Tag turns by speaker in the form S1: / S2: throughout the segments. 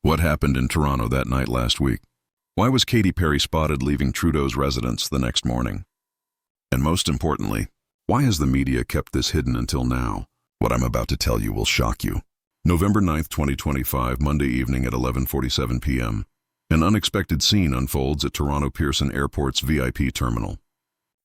S1: What happened in Toronto that night last week? Why was Katy Perry spotted leaving Trudeau's residence the next morning? And most importantly, why has the media kept this hidden until now? What I'm about to tell you will shock you. November 9th, 2025, Monday evening at 11:47 p.m. An unexpected scene unfolds at Toronto Pearson Airport's VIP terminal.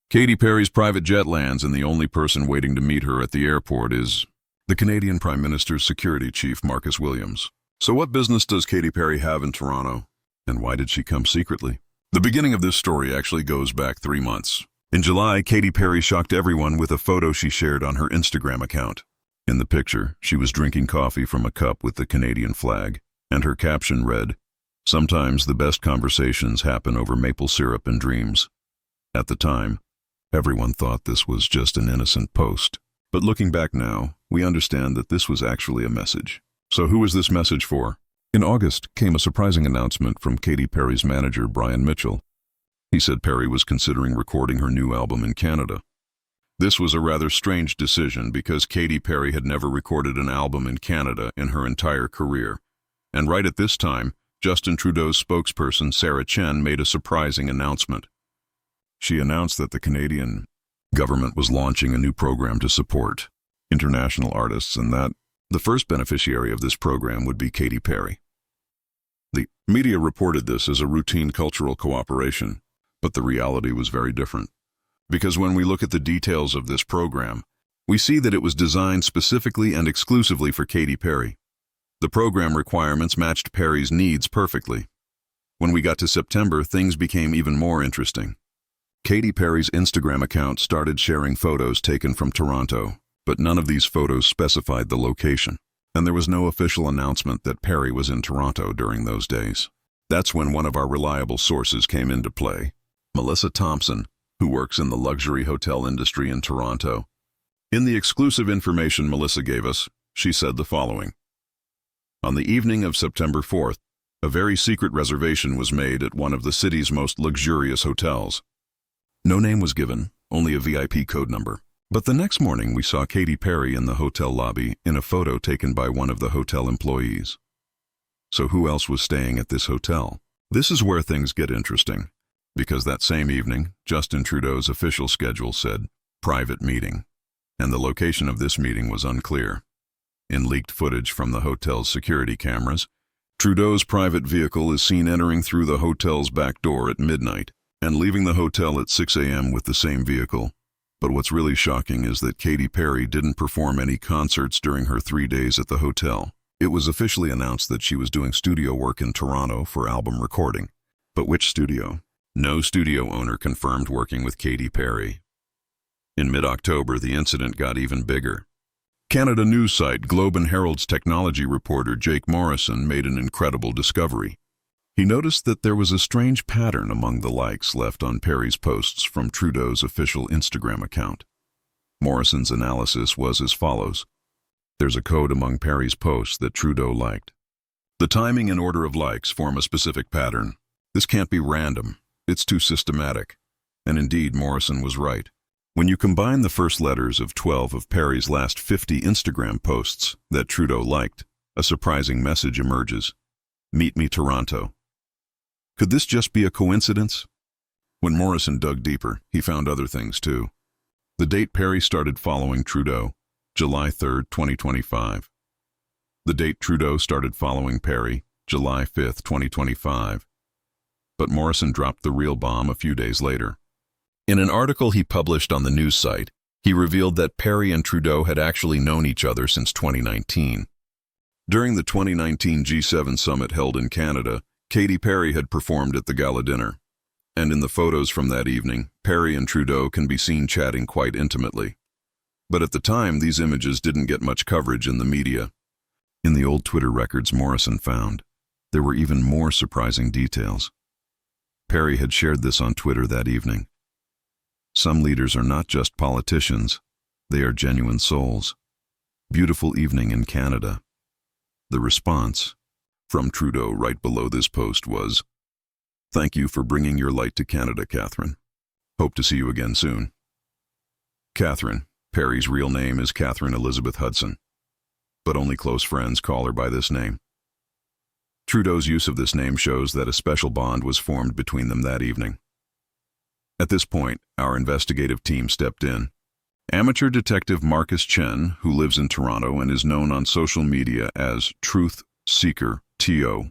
S1: Katy Perry's private jet lands, and the only person waiting to meet her at the airport is the Canadian Prime Minister's security chief, Marcus Williams. So what business does Katy Perry have in Toronto? And why did she come secretly? The beginning of this story actually goes back 3 months. In July, Katy Perry shocked everyone with a photo she shared on her Instagram account. In the picture, she was drinking coffee from a cup with the Canadian flag, and her caption read, "Sometimes the best conversations happen over maple syrup and dreams." At the time, everyone thought this was just an innocent post. But looking back now, we understand that this was actually a message. So who was this message for? In August came a surprising announcement from Katy Perry's manager, Brian Mitchell. He said Perry was considering recording her new album in Canada. This was a rather strange decision because Katy Perry had never recorded an album in Canada in her entire career. And right at this time, Justin Trudeau's spokesperson, Sarah Chen, made a surprising announcement. She announced that the Canadian government was launching a new program to support international artists, and that the first beneficiary of this program would be Katy Perry. The media reported this as a routine cultural cooperation, but the reality was very different. Because when we look at the details of this program, we see that it was designed specifically and exclusively for Katy Perry. The program requirements matched Perry's needs perfectly. When we got to September, things became even more interesting. Katy Perry's Instagram account started sharing photos taken from Toronto, but none of these photos specified the location, and there was no official announcement that Perry was in Toronto during those days. That's when one of our reliable sources came into play, Melissa Thompson, who works in the luxury hotel industry in Toronto. In the exclusive information Melissa gave us, she said the following. On the evening of September 4th, a very secret reservation was made at one of the city's most luxurious hotels. No name was given, only a VIP code number. But the next morning we saw Katy Perry in the hotel lobby in a photo taken by one of the hotel employees. So who else was staying at this hotel? This is where things get interesting, because that same evening, Justin Trudeau's official schedule said, private meeting, and the location of this meeting was unclear. In leaked footage from the hotel's security cameras, Trudeau's private vehicle is seen entering through the hotel's back door at midnight and leaving the hotel at 6 a.m. with the same vehicle. But what's really shocking is that Katy Perry didn't perform any concerts during her 3 days at the hotel. It was officially announced that she was doing studio work in Toronto for album recording. But which studio? No studio owner confirmed working with Katy Perry. In mid-October, the incident got even bigger. Canada news site Globe and Herald's technology reporter Jake Morrison made an incredible discovery. He noticed that there was a strange pattern among the likes left on Perry's posts from Trudeau's official Instagram account. Morrison's analysis was as follows. There's a code among Perry's posts that Trudeau liked. The timing and order of likes form a specific pattern. This can't be random. It's too systematic. And indeed, Morrison was right. When you combine the first letters of 12 of Perry's last 50 Instagram posts that Trudeau liked, a surprising message emerges. Meet me, Toronto. Could this just be a coincidence? When Morrison dug deeper, he found other things too. The date Perry started following Trudeau, July 3rd, 2025. The date Trudeau started following Perry, July 5th, 2025. But Morrison dropped the real bomb a few days later. In an article he published on the news site, he revealed that Perry and Trudeau had actually known each other since 2019. During the 2019 G7 summit held in Canada, Katy Perry had performed at the gala dinner. And in the photos from that evening, Perry and Trudeau can be seen chatting quite intimately. But at the time, these images didn't get much coverage in the media. In the old Twitter records Morrison found, there were even more surprising details. Perry had shared this on Twitter that evening. Some leaders are not just politicians, they are genuine souls. Beautiful evening in Canada. The response from Trudeau right below this post was, "Thank you for bringing your light to Canada, Catherine. Hope to see you again soon." Catherine, Perry's real name is Catherine Elizabeth Hudson, but only close friends call her by this name. Trudeau's use of this name shows that a special bond was formed between them that evening. At this point, our investigative team stepped in. Amateur detective Marcus Chen, who lives in Toronto and is known on social media as Truth Seeker TO,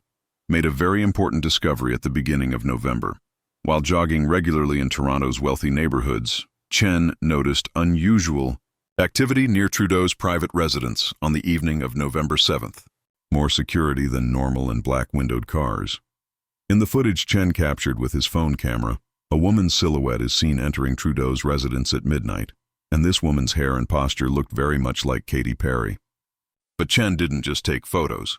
S1: made a very important discovery at the beginning of November. While jogging regularly in Toronto's wealthy neighborhoods, Chen noticed unusual activity near Trudeau's private residence on the evening of November 7th. More security than normal in black-windowed cars. In the footage Chen captured with his phone camera, a woman's silhouette is seen entering Trudeau's residence at midnight, and this woman's hair and posture looked very much like Katy Perry. But Chen didn't just take photos.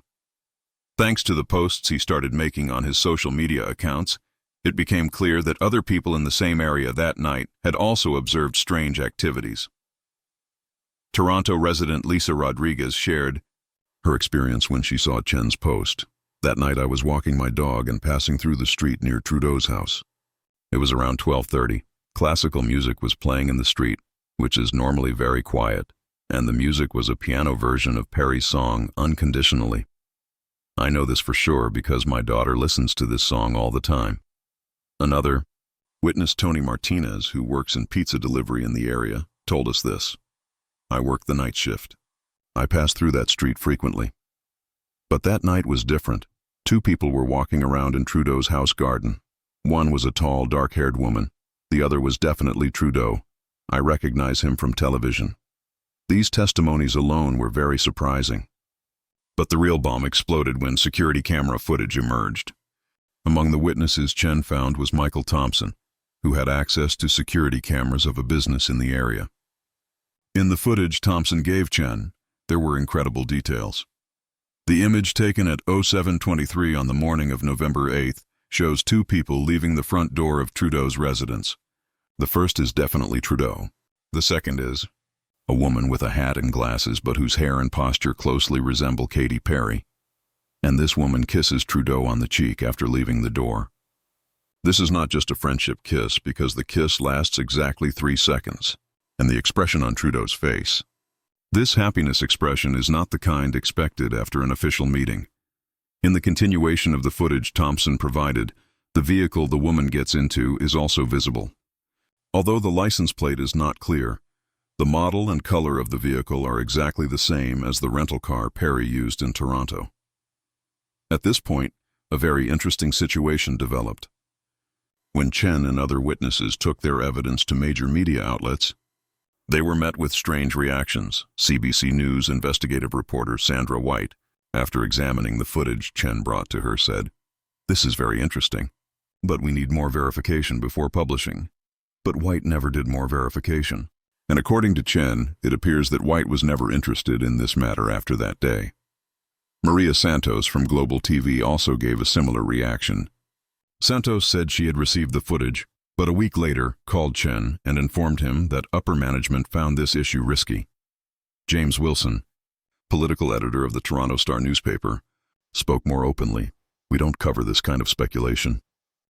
S1: Thanks to the posts he started making on his social media accounts, it became clear that other people in the same area that night had also observed strange activities. Toronto resident Lisa Rodriguez shared her experience when she saw Chen's post. That night I was walking my dog and passing through the street near Trudeau's house. It was around 12:30. Classical music was playing in the street, which is normally very quiet, and the music was a piano version of Perry's song, Unconditionally. I know this for sure because my daughter listens to this song all the time. Another witness, Tony Martinez, who works in pizza delivery in the area, told us this. I work the night shift. I pass through that street frequently. But that night was different. Two people were walking around in Trudeau's house garden. One was a tall, dark-haired woman. The other was definitely Trudeau. I recognize him from television. These testimonies alone were very surprising. But the real bomb exploded when security camera footage emerged. Among the witnesses Chen found was Michael Thompson, who had access to security cameras of a business in the area. In the footage Thompson gave Chen, there were incredible details. The image taken at 07:23 on the morning of November 8th shows two people leaving the front door of Trudeau's residence. The first is definitely Trudeau. The second is a woman with a hat and glasses but whose hair and posture closely resemble Katy Perry. And this woman kisses Trudeau on the cheek after leaving the door. This is not just a friendship kiss because the kiss lasts exactly 3 seconds, and the expression on Trudeau's face. This happiness expression is not the kind expected after an official meeting. In the continuation of the footage Thompson provided, the vehicle the woman gets into is also visible. Although the license plate is not clear, the model and color of the vehicle are exactly the same as the rental car Perry used in Toronto. At this point, a very interesting situation developed. When Chen and other witnesses took their evidence to major media outlets, they were met with strange reactions. CBC News investigative reporter Sandra White, after examining the footage Chen brought to her, said, "This is very interesting, but we need more verification before publishing." But White never did more verification. And according to Chen, it appears that White was never interested in this matter after that day. Maria Santos from Global TV also gave a similar reaction. Santos said she had received the footage, but a week later called Chen and informed him that upper management found this issue risky. James Wilson, political editor of the Toronto Star newspaper, spoke more openly. "We don't cover this kind of speculation.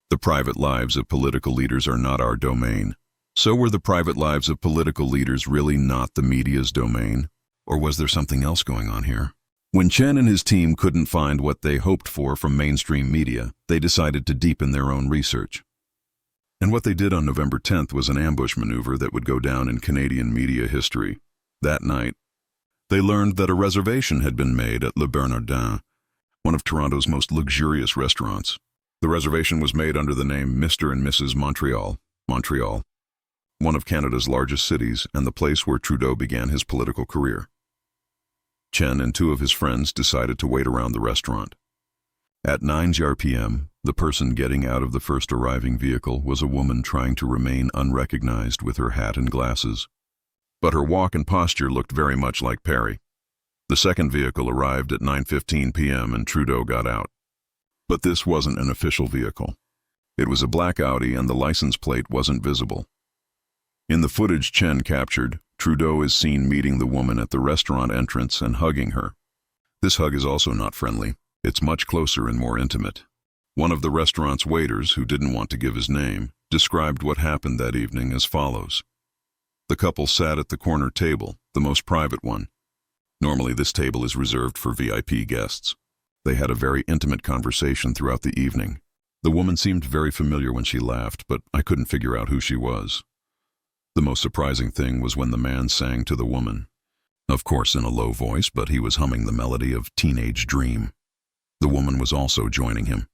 S1: The private lives of political leaders are not our domain." So were the private lives of political leaders really not the media's domain? Or was there something else going on here? When Chen and his team couldn't find what they hoped for from mainstream media, they decided to deepen their own research. And what they did on November 10th was an ambush maneuver that would go down in Canadian media history. That night, they learned that a reservation had been made at Le Bernardin, one of Toronto's most luxurious restaurants. The reservation was made under the name Mr. and Mrs. Montreal, one of Canada's largest cities and the place where Trudeau began his political career. Chen and 2 of his friends decided to wait around the restaurant. At 9 p.m., the person getting out of the first arriving vehicle was a woman trying to remain unrecognized with her hat and glasses. But her walk and posture looked very much like Perry. The second vehicle arrived at 9:15 p.m. and Trudeau got out. But this wasn't an official vehicle. It was a black Audi and the license plate wasn't visible. In the footage Chen captured, Trudeau is seen meeting the woman at the restaurant entrance and hugging her. This hug is also not friendly. It's much closer and more intimate. One of the restaurant's waiters, who didn't want to give his name, described what happened that evening as follows. The couple sat at the corner table, the most private one. Normally this table is reserved for VIP guests. They had a very intimate conversation throughout the evening. The woman seemed very familiar when she laughed, but I couldn't figure out who she was. The most surprising thing was when the man sang to the woman. Of course in a low voice, but he was humming the melody of Teenage Dream. The woman was also joining him.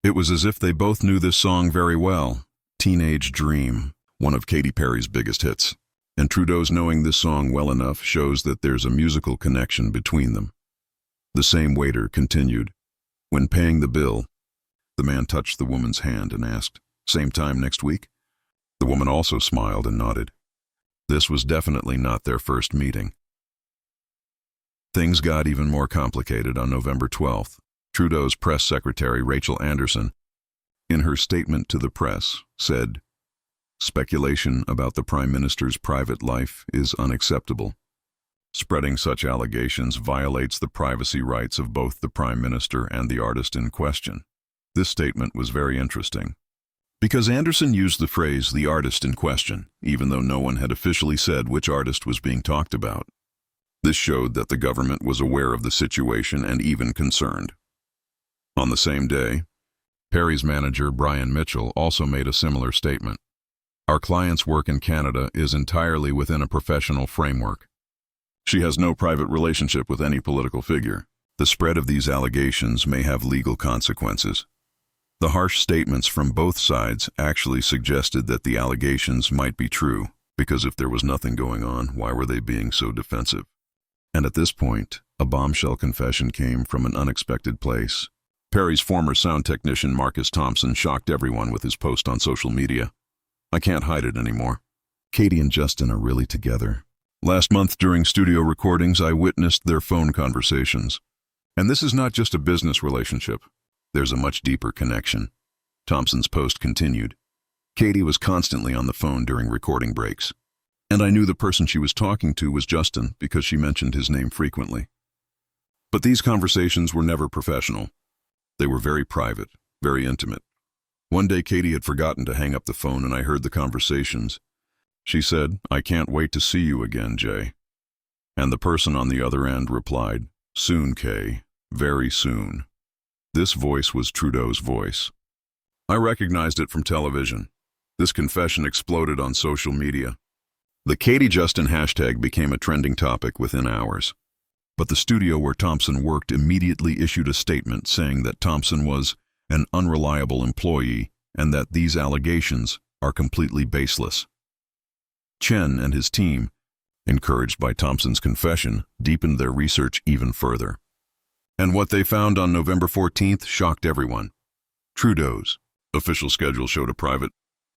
S1: It was as if they both knew this song very well. Teenage Dream, one of Katy Perry's biggest hits. And Trudeau's knowing this song well enough shows that there's a musical connection between them. The same waiter continued. When paying the bill, the man touched the woman's hand and asked, "Same time next week?" The woman also smiled and nodded. This was definitely not their first meeting. Things got even more complicated on November 12th. Trudeau's press secretary, Rachel Anderson, in her statement to the press, said, "Speculation about the Prime Minister's private life is unacceptable. Spreading such allegations violates the privacy rights of both the Prime Minister and the artist in question." This statement was very interesting, because Anderson used the phrase "the artist in question," even though no one had officially said which artist was being talked about. This showed that the government was aware of the situation and even concerned. On the same day, Perry's manager, Brian Mitchell, also made a similar statement. "Our client's work in Canada is entirely within a professional framework. She has no private relationship with any political figure. The spread of these allegations may have legal consequences." The harsh statements from both sides actually suggested that the allegations might be true, because if there was nothing going on, why were they being so defensive? And at this point, a bombshell confession came from an unexpected place. Perry's former sound technician Marcus Thompson shocked everyone with his post on social media. "I can't hide it anymore. Katy and Justin are really together. Last month during studio recordings, I witnessed their phone conversations. And this is not just a business relationship. There's a much deeper connection." Thompson's post continued. "Katy was constantly on the phone during recording breaks. And I knew the person she was talking to was Justin because she mentioned his name frequently. But these conversations were never professional. They were very private, very intimate. One day Katy had forgotten to hang up the phone and I heard the conversations. She said, 'I can't wait to see you again, Jay.' And the person on the other end replied, 'Soon, Kay, very soon.' This voice was Trudeau's voice. I recognized it from television. This confession exploded on social media. The Katy Justin hashtag became a trending topic within hours. But the studio where Thompson worked immediately issued a statement saying that Thompson was an unreliable employee and that these allegations are completely baseless. Chen and his team, encouraged by Thompson's confession, deepened their research even further. And what they found on November 14th shocked everyone. Trudeau's official schedule showed a private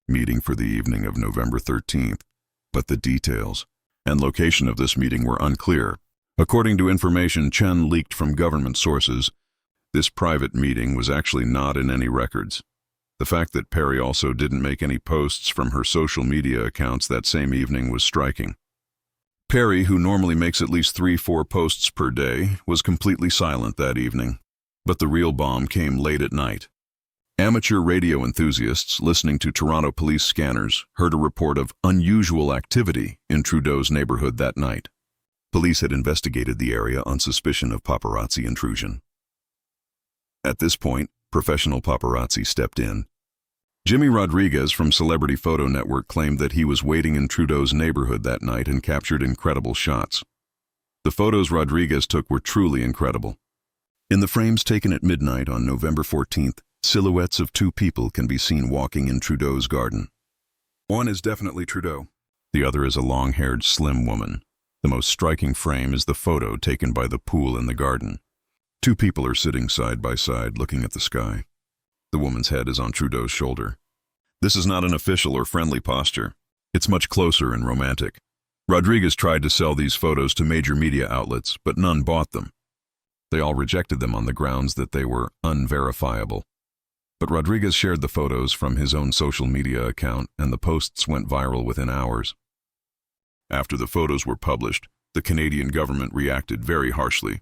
S1: meeting for the evening of November 13th, but the details and location of this meeting were unclear. According to information Chen leaked from government sources, this private meeting was actually not in any records. The fact that Perry also didn't make any posts from her social media accounts that same evening was striking. Perry, who normally makes at least 3-4 posts per day, was completely silent that evening. But the real bomb came late at night. Amateur radio enthusiasts listening to Toronto police scanners heard a report of unusual activity in Trudeau's neighborhood that night. Police had investigated the area on suspicion of paparazzi intrusion. At this point, professional paparazzi stepped in. Jimmy Rodriguez from Celebrity Photo Network claimed that he was waiting in Trudeau's neighborhood that night and captured incredible shots. The photos Rodriguez took were truly incredible. In the frames taken at midnight on November 14th, silhouettes of 2 people can be seen walking in Trudeau's garden. One is definitely Trudeau. The other is a long-haired, slim woman. The most striking frame is the photo taken by the pool in the garden. 2 people are sitting side by side looking at the sky. The woman's head is on Trudeau's shoulder. This is not an official or friendly posture. It's much closer and romantic. Rodriguez tried to sell these photos to major media outlets, but none bought them. They all rejected them on the grounds that they were unverifiable. But Rodriguez shared the photos from his own social media account, and the posts went viral within hours. After the photos were published, the Canadian government reacted very harshly.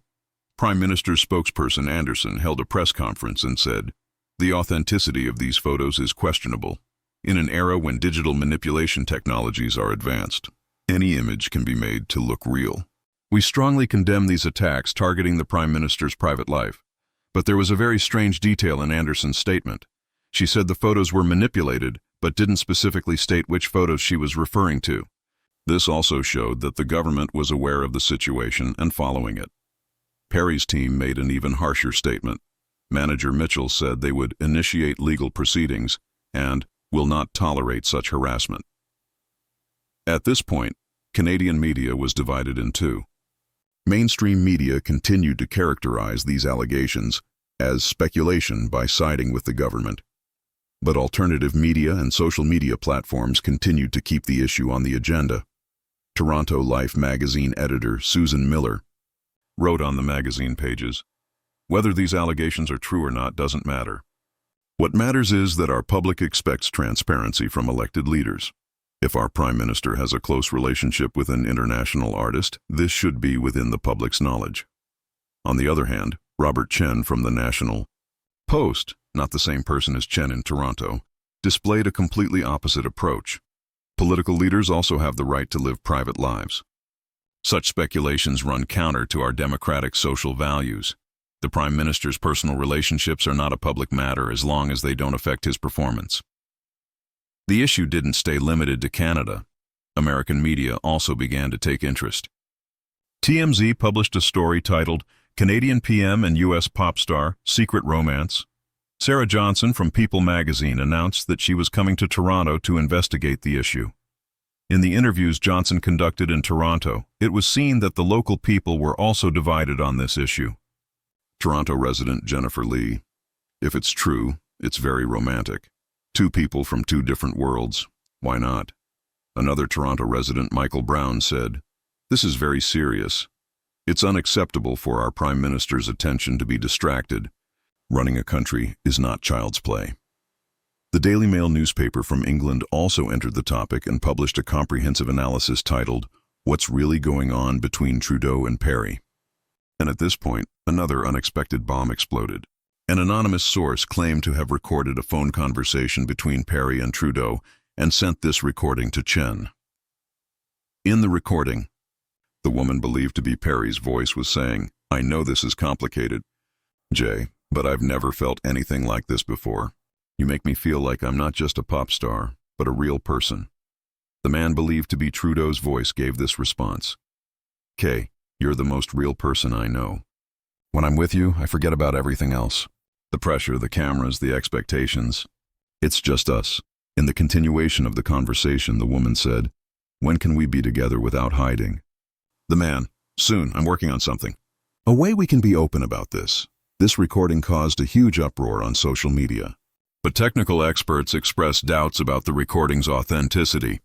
S1: Prime Minister's spokesperson Anderson held a press conference and said, "The authenticity of these photos is questionable. In an era when digital manipulation technologies are advanced, any image can be made to look real. We strongly condemn these attacks targeting the Prime Minister's private life. But there was a very strange detail in Anderson's statement. She said the photos were manipulated, but didn't specifically state which photos she was referring to. This also showed that the government was aware of the situation and following it. Perry's team made an even harsher statement. Manager Mitchell said they would initiate legal proceedings and will not tolerate such harassment. At this point, Canadian media was divided in two. Mainstream media continued to characterize these allegations as speculation by siding with the government. But alternative media and social media platforms continued to keep the issue on the agenda. Toronto Life magazine editor Susan Miller wrote on the magazine pages, "Whether these allegations are true or not doesn't matter. What matters is that our public expects transparency from elected leaders. If our Prime Minister has a close relationship with an international artist, this should be within the public's knowledge." On the other hand, Robert Chen from the National Post, not the same person as Chen in Toronto, displayed a completely opposite approach. Political leaders also have the right to live private lives. Such speculations run counter to our democratic social values. The Prime Minister's personal relationships are not a public matter as long as they don't affect his performance. The issue didn't stay limited to Canada. American media also began to take interest. TMZ published a story titled, "Canadian PM and U.S. pop star, Secret Romance." Sarah Johnson from People magazine announced that she was coming to Toronto to investigate the issue. In the interviews Johnson conducted in Toronto, it was seen that the local people were also divided on this issue. Toronto resident Jennifer Lee, "If it's true, it's very romantic. Two people from two different worlds. Why not?" Another Toronto resident, Michael Brown, said, "This is very serious. It's unacceptable for our Prime Minister's attention to be distracted. Running a country is not child's play." The Daily Mail newspaper from England also entered the topic and published a comprehensive analysis titled, "What's Really Going On Between Trudeau and Perry?" And at this point, another unexpected bomb exploded. An anonymous source claimed to have recorded a phone conversation between Perry and Trudeau and sent this recording to Chen. In the recording, the woman believed to be Perry's voice was saying, "I know this is complicated, Jay, but I've never felt anything like this before. You make me feel like I'm not just a pop star, but a real person." The man believed to be Trudeau's voice gave this response. "Kay, you're the most real person I know. When I'm with you, I forget about everything else. The pressure, the cameras, the expectations. It's just us." In the continuation of the conversation, the woman said, "When can we be together without hiding?" The man, "Soon, I'm working on something." A way we can be open about this. This recording caused a huge uproar on social media. But technical experts expressed doubts about the recording's authenticity.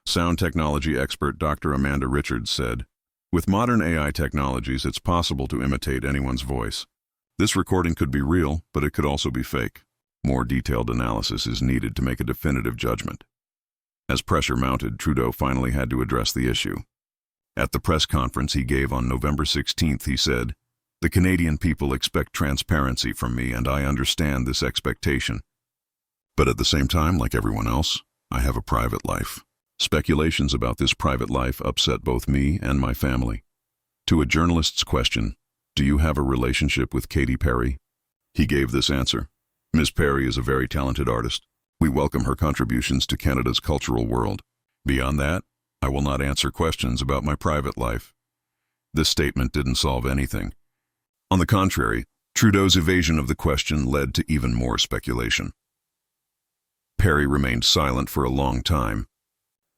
S1: Sound technology expert Dr. Amanda Richards said, "With modern AI technologies, it's possible to imitate anyone's voice. This recording could be real, but it could also be fake. More detailed analysis is needed to make a definitive judgment." As pressure mounted, Trudeau finally had to address the issue. At the press conference he gave on November 16th, he said, "The Canadian people expect transparency from me, and I understand this expectation. But at the same time, like everyone else, I have a private life. Speculations about this private life upset both me and my family." To a journalist's question, "Do you have a relationship with Katy Perry?" he gave this answer, "Ms. Perry is a very talented artist. We welcome her contributions to Canada's cultural world. Beyond that, I will not answer questions about my private life." This statement didn't solve anything. On the contrary, Trudeau's evasion of the question led to even more speculation. Perry remained silent for a long time,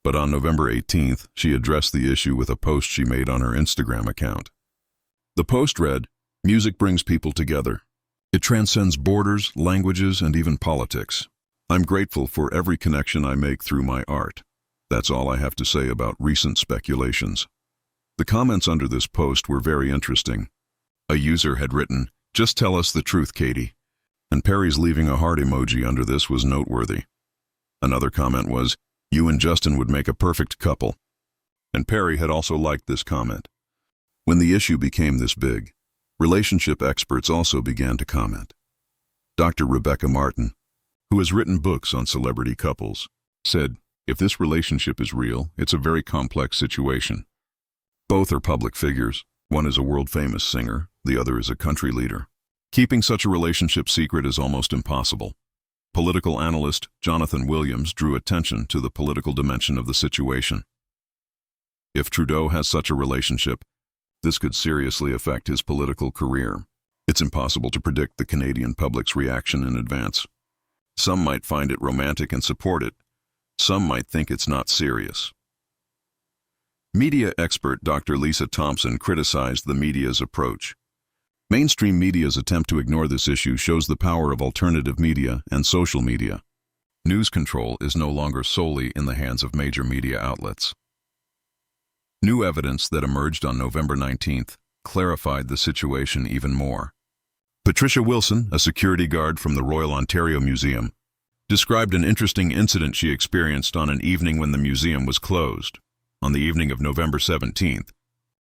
S1: but on November 18th, she addressed the issue with a post she made on her Instagram account. The post read, "Music brings people together. It transcends borders, languages, and even politics. I'm grateful for every connection I make through my art. That's all I have to say about recent speculations." The comments under this post were very interesting. A user had written, "Just tell us the truth, Katy." And Perry's leaving a heart emoji under this was noteworthy. Another comment was, "You and Justin would make a perfect couple." And Perry had also liked this comment. When the issue became this big, relationship experts also began to comment. Dr. Rebecca Martin, who has written books on celebrity couples, said, "If this relationship is real, it's a very complex situation. Both are public figures. One is a world-famous singer, the other is a country leader. Keeping such a relationship secret is almost impossible. Political analyst Jonathan Williams drew attention to the political dimension of the situation. If Trudeau has such a relationship, this could seriously affect his political career. It's impossible to predict the Canadian public's reaction in advance. Some might find it romantic and support it. Some might think it's not serious. Media expert Dr. Lisa Thompson criticized the media's approach. Mainstream media's attempt to ignore this issue shows the power of alternative media and social media. News control is no longer solely in the hands of major media outlets. New evidence that emerged on November 19th clarified the situation even more. Patricia Wilson, a security guard from the Royal Ontario Museum, described an interesting incident she experienced on an evening when the museum was closed. On the evening of November 17th,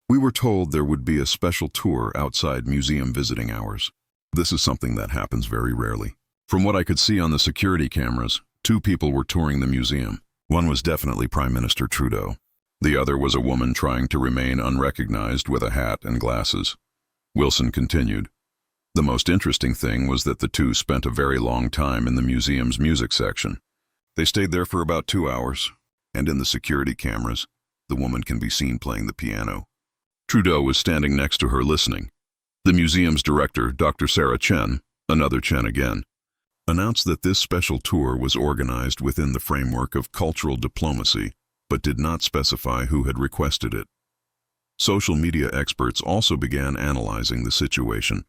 S1: we were told there would be a special tour outside museum visiting hours. This is something that happens very rarely. From what I could see on the security cameras, 2 people were touring the museum. One was definitely Prime Minister Trudeau. The other was a woman trying to remain unrecognized with a hat and glasses. Wilson continued. The most interesting thing was that the 2 spent a very long time in the museum's music section. They stayed there for about 2 hours, and in the security cameras, the woman can be seen playing the piano. Trudeau was standing next to her listening. The museum's director, Dr. Sarah Chen, another Chen again, announced that this special tour was organized within the framework of cultural diplomacy, but did not specify who had requested it. Social media experts also began analyzing the situation.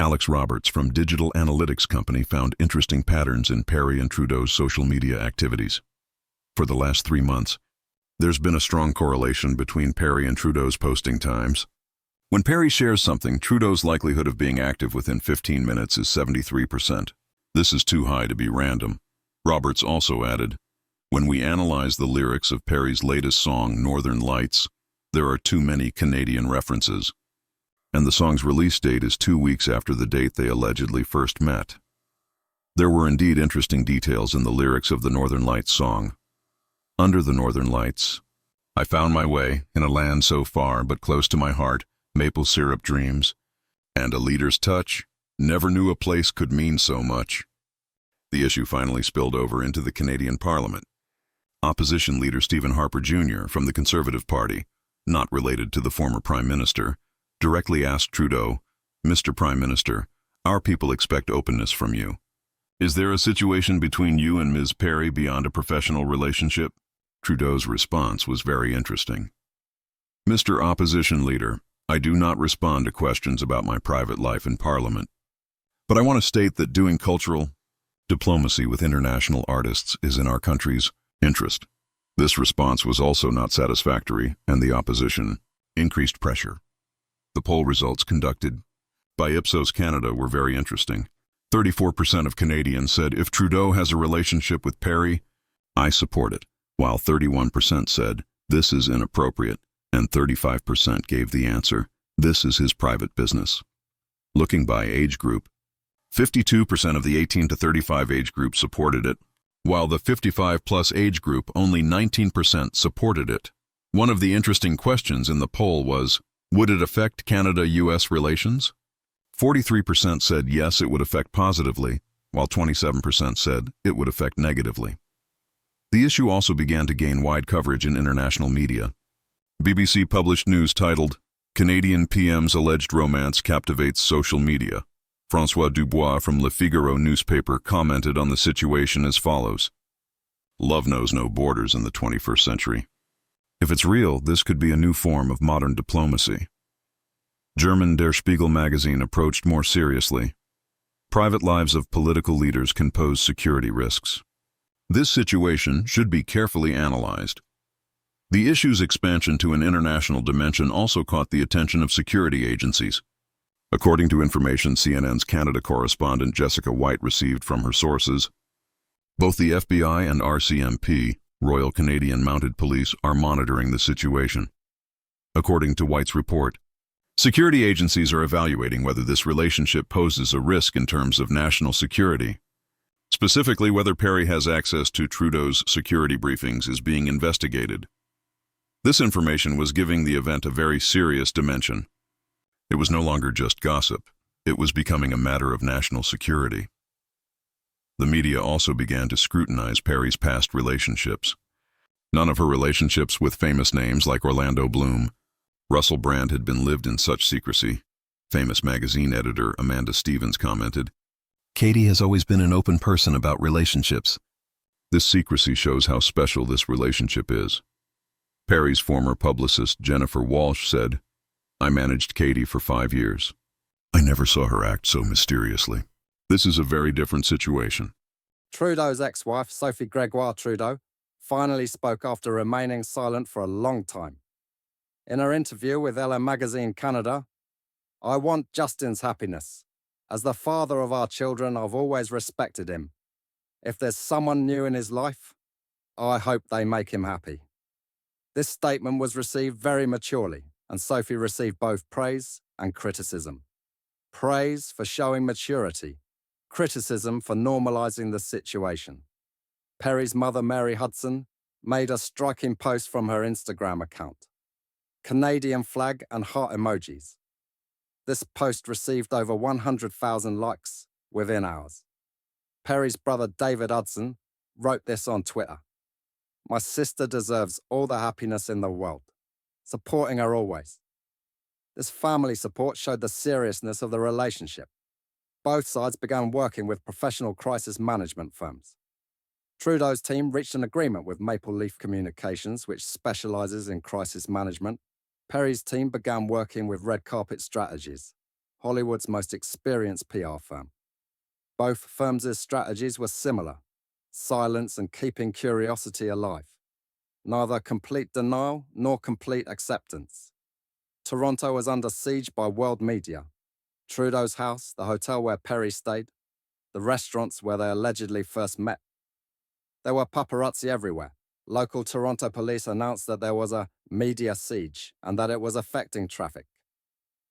S1: Alex Roberts from digital analytics company found interesting patterns in Perry and Trudeau's social media activities. For the last 3 months, there's been a strong correlation between Perry and Trudeau's posting times. When Perry shares something, Trudeau's likelihood of being active within 15 minutes is 73%. This is too high to be random. Roberts also added, when we analyze the lyrics of Perry's latest song, Northern Lights, there are too many Canadian references. And the song's release date is 2 weeks after the date they allegedly first met. There were indeed interesting details in the lyrics of the Northern Lights song. Under the Northern Lights, I found my way in a land so far but close to my heart, maple syrup dreams, and a leader's touch, never knew a place could mean so much. The issue finally spilled over into the Canadian Parliament. Opposition leader Stephen Harper Jr. from the Conservative Party, not related to the former Prime Minister, directly asked Trudeau, Mr. Prime Minister, our people expect openness from you. Is there a situation between you and Ms. Perry beyond a professional relationship? Trudeau's response was very interesting. Mr. Opposition Leader, I do not respond to questions about my private life in Parliament. But I want to state that doing cultural diplomacy with international artists is in our country's interest. This response was also not satisfactory, and the opposition increased pressure. The poll results conducted by Ipsos Canada were very interesting. 34% of Canadians said if Trudeau has a relationship with Perry, I support it, while 31% said this is inappropriate, and 35% gave the answer, this is his private business. Looking by age group, 52% of the 18 to 35 age group supported it, while the 55-plus age group only 19% supported it. One of the interesting questions in the poll was, would it affect Canada-US relations? 43% said yes, it would affect positively, while 27% said it would affect negatively. The issue also began to gain wide coverage in international media. BBC published news titled, Canadian PM's alleged romance captivates social media. François Dubois from Le Figaro newspaper commented on the situation as follows. Love knows no borders in the 21st century. If it's real, this could be a new form of modern diplomacy. German Der Spiegel magazine approached more seriously. Private lives of political leaders can pose security risks. This situation should be carefully analyzed. The issue's expansion to an international dimension also caught the attention of security agencies. According to information CNN's Canada correspondent Jessica White received from her sources, both the FBI and RCMP, Royal Canadian Mounted Police, are monitoring the situation. According to White's report, security agencies are evaluating whether this relationship poses a risk in terms of national security. Specifically, whether Perry has access to Trudeau's security briefings is being investigated. This information was giving the event a very serious dimension. It was no longer just gossip. It was becoming a matter of national security. The media also began to scrutinize Perry's past relationships. None of her relationships with famous names like Orlando Bloom, Russell Brand had been lived in such secrecy. Famous magazine editor Amanda Stevens commented, "Katy has always been an open person about relationships. This secrecy shows how special this relationship is." Perry's former publicist Jennifer Walsh said, "I managed Katy for 5 years. I never saw her act so mysteriously. This is a very different situation."
S2: Trudeau's ex-wife, Sophie Gregoire Trudeau, finally spoke after remaining silent for a long time. In her interview with Elle Magazine Canada, "I want Justin's happiness. As the father of our children, I've always respected him. If there's someone new in his life, I hope they make him happy." This statement was received very maturely, and Sophie received both praise and criticism. Praise for showing maturity, criticism for normalizing the situation. Perry's mother, Mary Hudson, made a striking post from her Instagram account. Canadian flag and heart emojis. This post received over 100,000 likes within hours. Perry's brother, David Hudson, wrote this on Twitter. "My sister deserves all the happiness in the world. Supporting her always." This family support showed the seriousness of the relationship. Both sides began working with professional crisis management firms. Trudeau's team reached an agreement with Maple Leaf Communications, which specializes in crisis management. Perry's team began working with Red Carpet Strategies, Hollywood's most experienced PR firm. Both firms' strategies were similar: silence and keeping curiosity alive. Neither complete denial nor complete acceptance. Toronto was under siege by world media. Trudeau's house, the hotel where Perry stayed, the restaurants where they allegedly first met. There were paparazzi everywhere. Local Toronto police announced that there was a media siege and that it was affecting traffic.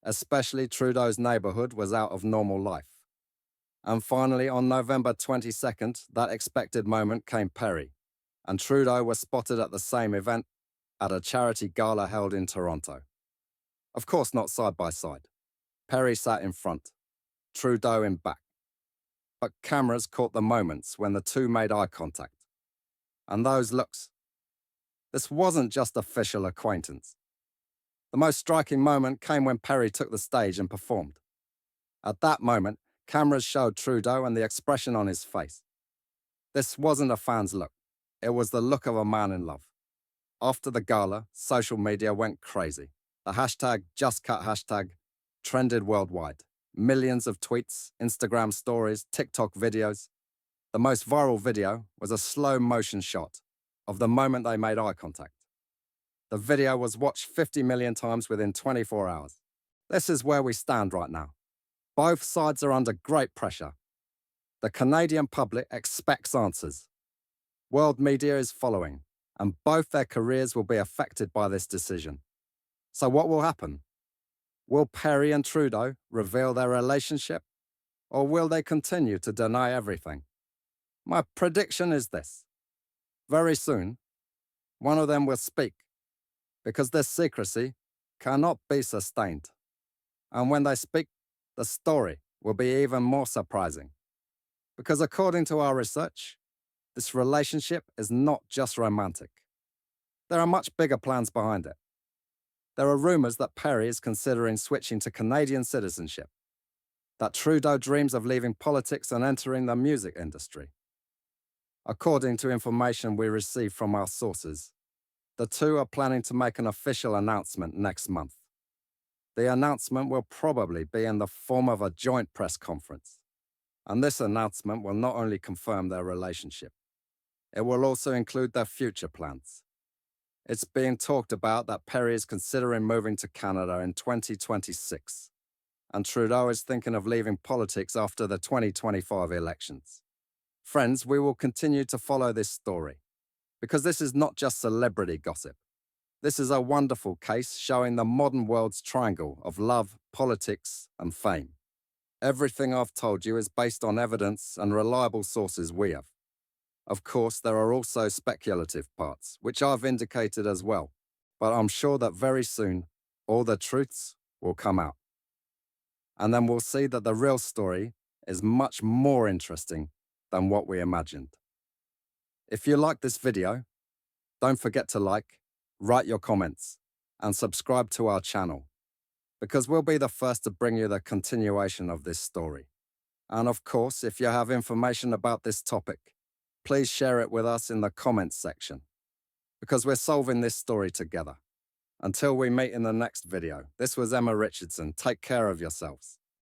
S2: Especially Trudeau's neighborhood was out of normal life. And finally, on November 22nd, that expected moment came Perry, and Trudeau was spotted at the same event at a charity gala held in Toronto. Of course, not side by side. Perry sat in front, Trudeau in back. But cameras caught the moments when the two made eye contact. And those looks. This wasn't just official acquaintance. The most striking moment came when Perry took the stage and performed. At that moment, cameras showed Trudeau and the expression on his face. This wasn't a fan's look. It was the look of a man in love. After the gala, social media went crazy. The hashtag #JustCut trended worldwide. Millions of tweets, Instagram stories, TikTok videos. The most viral video was a slow motion shot of the moment they made eye contact. The video was watched 50 million times within 24 hours. This is where we stand right now. Both sides are under great pressure. The Canadian public expects answers. World media is following, and both their careers will be affected by this decision. So what will happen? Will Perry and Trudeau reveal their relationship, or will they continue to deny everything? My prediction is this: very soon, one of them will speak, because this secrecy cannot be sustained. And when they speak, the story will be even more surprising. Because according to our research, this relationship is not just romantic. There are much bigger plans behind it. There are rumors that Perry is considering switching to Canadian citizenship, that Trudeau dreams of leaving politics and entering the music industry. According to information we received from our sources, the two are planning to make an official announcement next month. The announcement will probably be in the form of a joint press conference, and this announcement will not only confirm their relationship, it will also include their future plans. It's being talked about that Perry is considering moving to Canada in 2026, and Trudeau is thinking of leaving politics after the 2025 elections. Friends, we will continue to follow this story, because this is not just celebrity gossip. This is a wonderful case showing the modern world's triangle of love, politics, and fame. Everything I've told you is based on evidence and reliable sources we have. Of course, there are also speculative parts, which I've indicated as well, but I'm sure that very soon, all the truths will come out. And then we'll see that the real story is much more interesting than what we imagined. If you like this video, don't forget to like, write your comments, and subscribe to our channel, because we'll be the first to bring you the continuation of this story. And of course, if you have information about this topic, please share it with us in the comments section, because we're solving this story together. Until we meet in the next video, this was Emma Richardson. Take care of yourselves.